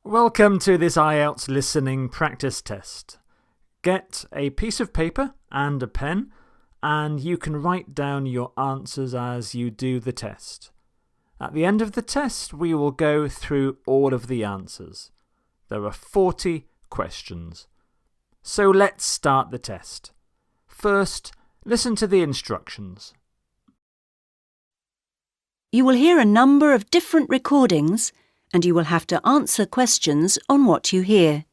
Welcome to this Ielts listening practice test. Get a piece of paper and a pen, and you can write down your answers as you do the test. At the end of the test, we will go through all of the answers. There are 40 questions. So let's start the test. First, listen to the instructions. You will hear a number of different recordings, and you will have to answer questions on what you hear.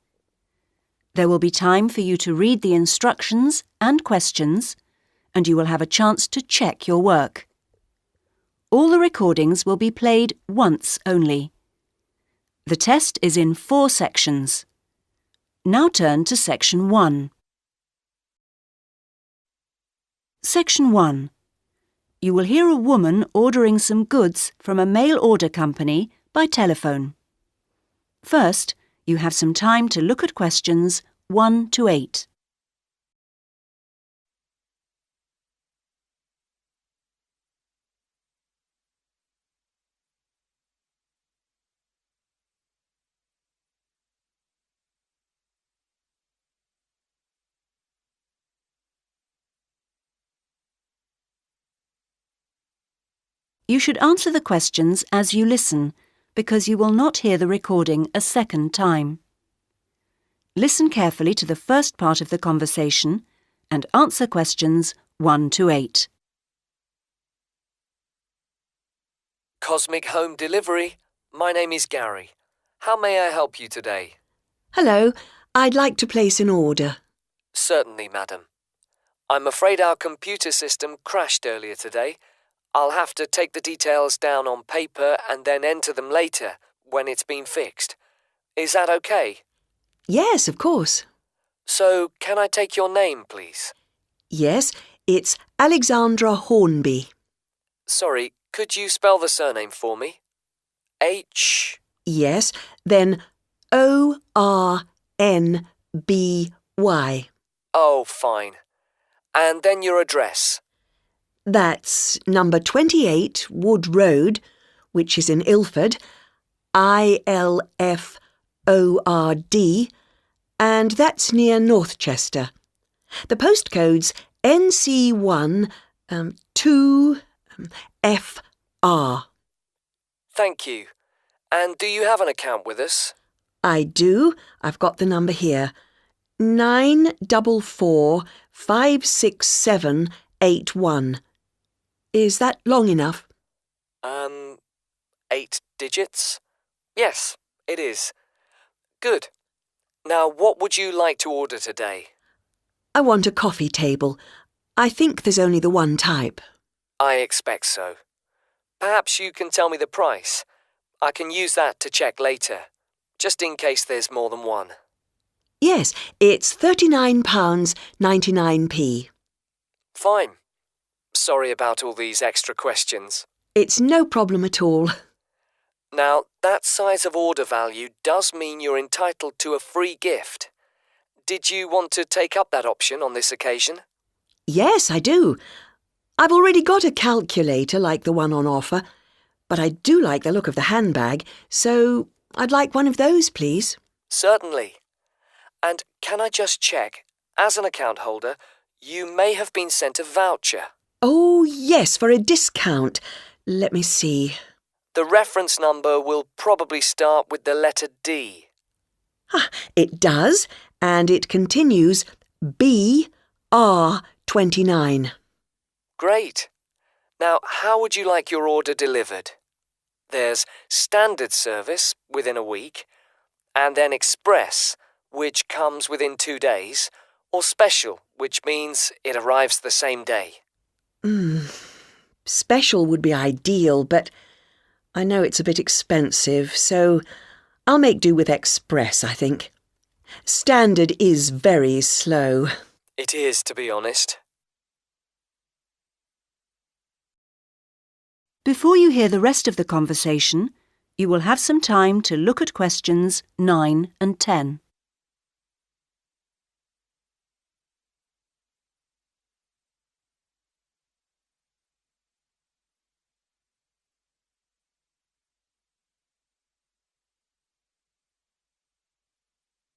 There will be time for you to read the instructions and questions, and you will have a chance to check your work. All the recordings will be played once only. The test is in 4 sections. Now turn to Section 1. Section 1. You will hear a woman ordering some goods from a mail order company by telephone. First, you have some time to look at questions 1 to 8. You should answer the questions as you listen, because you will not hear the recording a second time. Listen carefully to the first part of the conversation and answer questions 1 to 8. Cosmic Home Delivery. My name is Gary. How may I help you today? Hello, I'd like to place an order. Certainly, madam. I'm afraid our computer system crashed earlier today. I'll have to take the details down on paper and then enter them later when it's been fixed. Is that okay? Yes, of course. So, can I take your name, please? Yes, it's Alexandra Hornby. Sorry, could you spell the surname for me? H... Yes, then O-R-N-B-Y. Oh, fine. And then your address. That's number 28 Wood Road, which is in Ilford, I-L-F-O-R-D, and that's near Northchester. The postcode's NC1 2FR. Thank you. And do you have an account with us? I do. I've got the number here. 9445678 Is that long enough? 8 digits? Yes, it is. Good. Now, what would you like to order today? I want a coffee table. I think there's only the one type. I expect so. Perhaps you can tell me the price. I can use that to check later, just in case there's more than one. Yes, it's £39.99. Fine. Sorry about all these extra questions. It's no problem at all. Now, that size of order value does mean you're entitled to a free gift. Did you want to take up that option on this occasion? Yes, I do. I've already got a calculator like the one on offer, but I do like the look of the handbag, so I'd like one of those, please. Certainly. And can I just check, as an account holder, you may have been sent a voucher. Oh, yes, for a discount. Let me see. The reference number will probably start with the letter D. Ah, it does, and it continues BR29. Great. Now, how would you like your order delivered? There's standard service within a week, and then express, which comes within 2 days, or special, which means it arrives the same day. Special would be ideal, but I know it's a bit expensive, so I'll make do with express, I think. Standard is very slow. It is, to be honest. Before you hear the rest of the conversation, you will have some time to look at questions 9 and 10.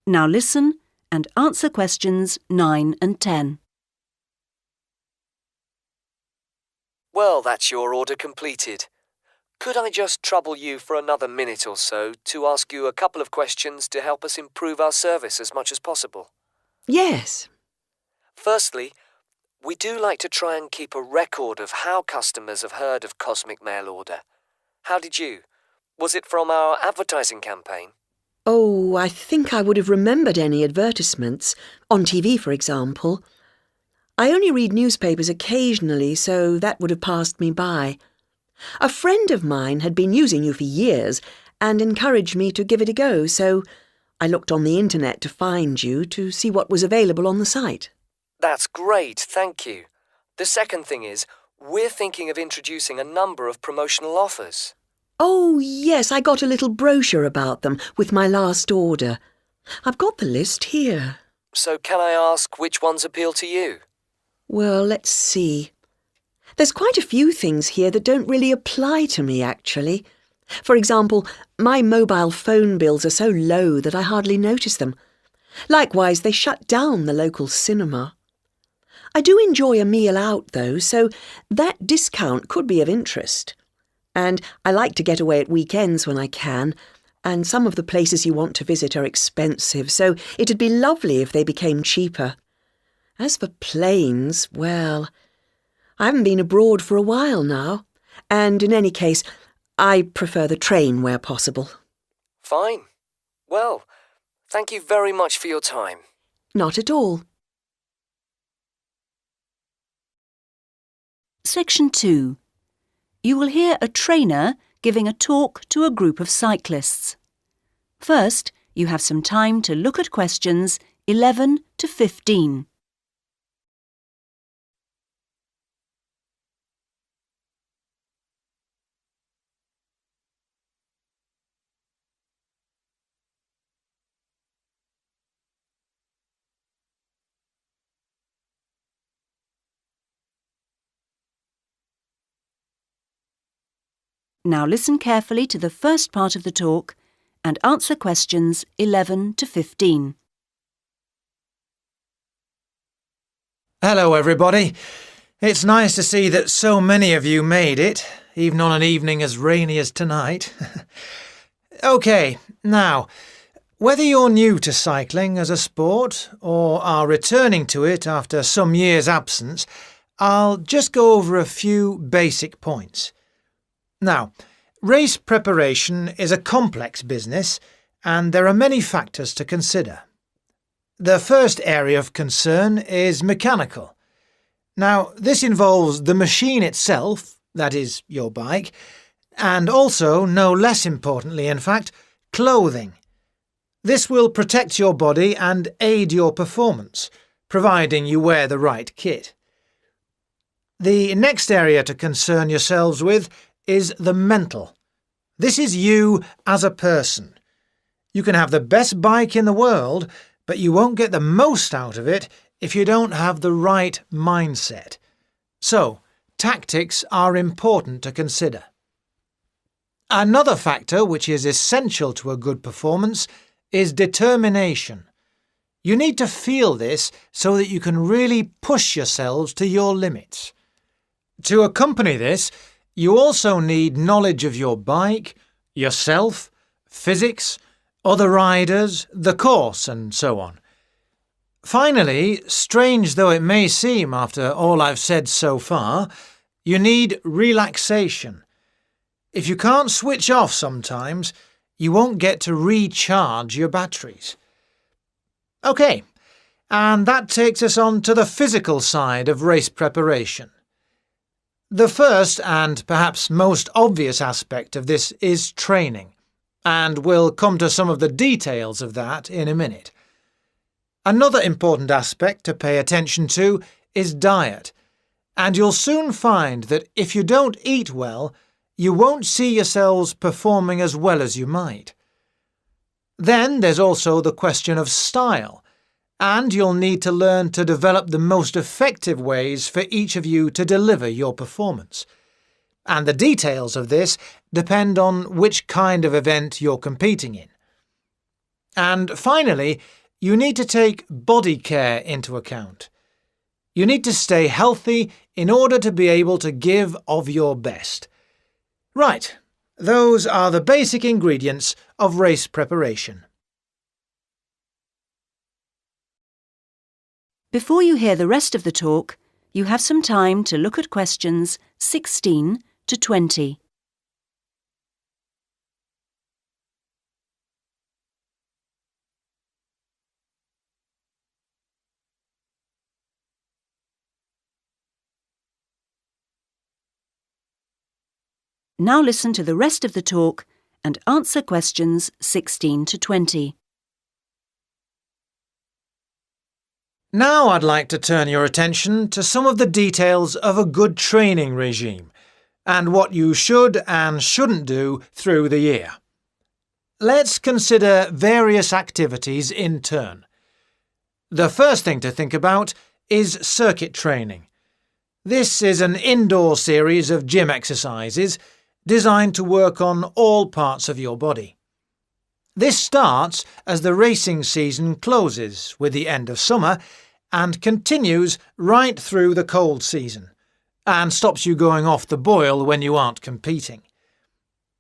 Now listen and answer questions 9 and 10. Well, that's your order completed. Could I just trouble you for another minute or so to ask you a couple of questions to help us improve our service as much as possible? Yes. Firstly, we do like to try and keep a record of how customers have heard of Cosmic Mail Order. How did you? Was it from our advertising campaign? Oh, I think I would have remembered any advertisements, on TV, for example. I only read newspapers occasionally, so that would have passed me by. A friend of mine had been using you for years and encouraged me to give it a go, so I looked on the internet to find you to see what was available on the site. That's great, thank you. The second thing is, we're thinking of introducing a number of promotional offers. Oh, yes, I got a little brochure about them with my last order. I've got the list here. So can I ask which ones appeal to you? Well, let's see. There's quite a few things here that don't really apply to me, actually. For example, my mobile phone bills are so low that I hardly notice them. Likewise, they shut down the local cinema. I do enjoy a meal out, though, so that discount could be of interest. And I like to get away at weekends when I can, and some of the places you want to visit are expensive, so it'd be lovely if they became cheaper. As for planes, well, I haven't been abroad for a while now, and in any case, I prefer the train where possible. Fine. Well, thank you very much for your time. Not at all. Section 2. You will hear a trainer giving a talk to a group of cyclists. First, you have some time to look at questions 11 to 15. Now listen carefully to the first part of the talk and answer questions 11 to 15. Hello, everybody. It's nice to see that so many of you made it, even on an evening as rainy as tonight. OK, now, whether you're new to cycling as a sport or are returning to it after some years' absence, I'll just go over a few basic points. Now, race preparation is a complex business, and there are many factors to consider. The first area of concern is mechanical. Now, this involves the machine itself, that is, your bike, and also, no less importantly in fact, clothing. This will protect your body and aid your performance, providing you wear the right kit. The next area to concern yourselves with is the mental. This is you as a person. You can have the best bike in the world, but you won't get the most out of it if you don't have the right mindset. So, tactics are important to consider. Another factor which is essential to a good performance is determination. You need to feel this so that you can really push yourselves to your limits. To accompany this, you also need knowledge of your bike, yourself, physics, other riders, the course, and so on. Finally, strange though it may seem after all I've said so far, you need relaxation. If you can't switch off sometimes, you won't get to recharge your batteries. OK, and that takes us on to the physical side of race preparation. The first and perhaps most obvious aspect of this is training, and we'll come to some of the details of that in a minute. Another important aspect to pay attention to is diet, and you'll soon find that if you don't eat well, you won't see yourselves performing as well as you might. Then there's also the question of style, and you'll need to learn to develop the most effective ways for each of you to deliver your performance. And the details of this depend on which kind of event you're competing in. And finally, you need to take body care into account. You need to stay healthy in order to be able to give of your best. Right, those are the basic ingredients of race preparation. Before you hear the rest of the talk, you have some time to look at questions 16 to 20. Now listen to the rest of the talk and answer questions 16 to 20. Now I'd like to turn your attention to some of the details of a good training regime and what you should and shouldn't do through the year. Let's consider various activities in turn. The first thing to think about is circuit training. This is an indoor series of gym exercises designed to work on all parts of your body. This starts as the racing season closes with the end of summer and continues right through the cold season, and stops you going off the boil when you aren't competing.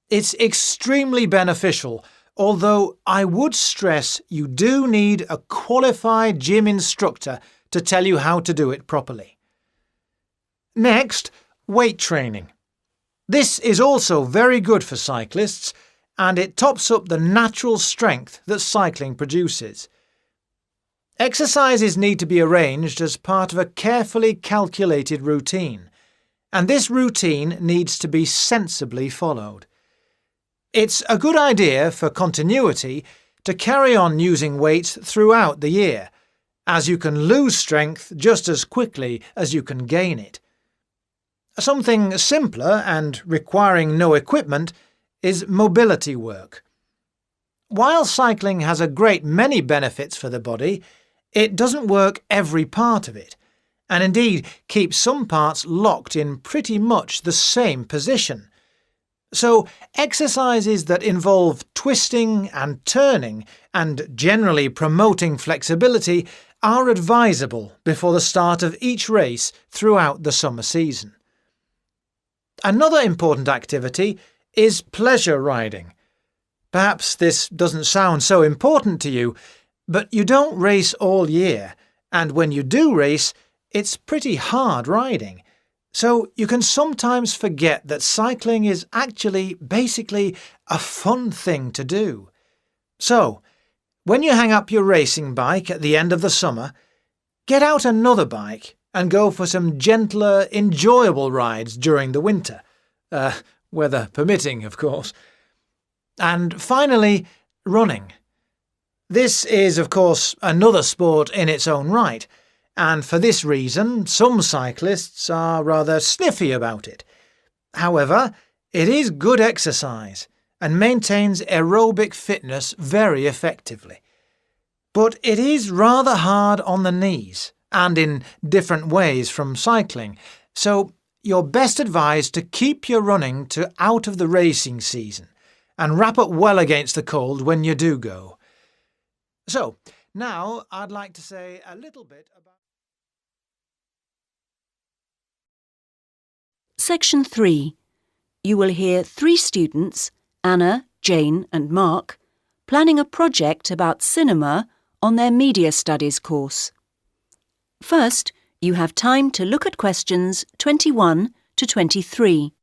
It's extremely beneficial, although I would stress you do need a qualified gym instructor to tell you how to do it properly. Next, weight training. This is also very good for cyclists, and it tops up the natural strength that cycling produces. Exercises need to be arranged as part of a carefully calculated routine, and this routine needs to be sensibly followed. It's a good idea for continuity to carry on using weights throughout the year, as you can lose strength just as quickly as you can gain it. Something simpler and requiring no equipment is mobility work. While cycling has a great many benefits for the body, it doesn't work every part of it, and indeed keeps some parts locked in pretty much the same position. So exercises that involve twisting and turning and generally promoting flexibility are advisable before the start of each race throughout the summer season. Another important activity is pleasure riding. Perhaps this doesn't sound so important to you, but you don't race all year, and when you do race, it's pretty hard riding. So you can sometimes forget that cycling is actually basically a fun thing to do. So, when you hang up your racing bike at the end of the summer, get out another bike and go for some gentler, enjoyable rides during the winter. Weather permitting, of course. And finally, running. This is, of course, another sport in its own right, and for this reason some cyclists are rather sniffy about it. However, it is good exercise and maintains aerobic fitness very effectively. But it is rather hard on the knees, and in different ways from cycling, so you're best advised to keep your running to out of the racing season, and wrap up well against the cold when you do go. So, now I'd like to say a little bit about... Section 3. You will hear 3 students, Anna, Jane and Mark, planning a project about cinema on their Media Studies course. First, you have time to look at questions 21 to 23.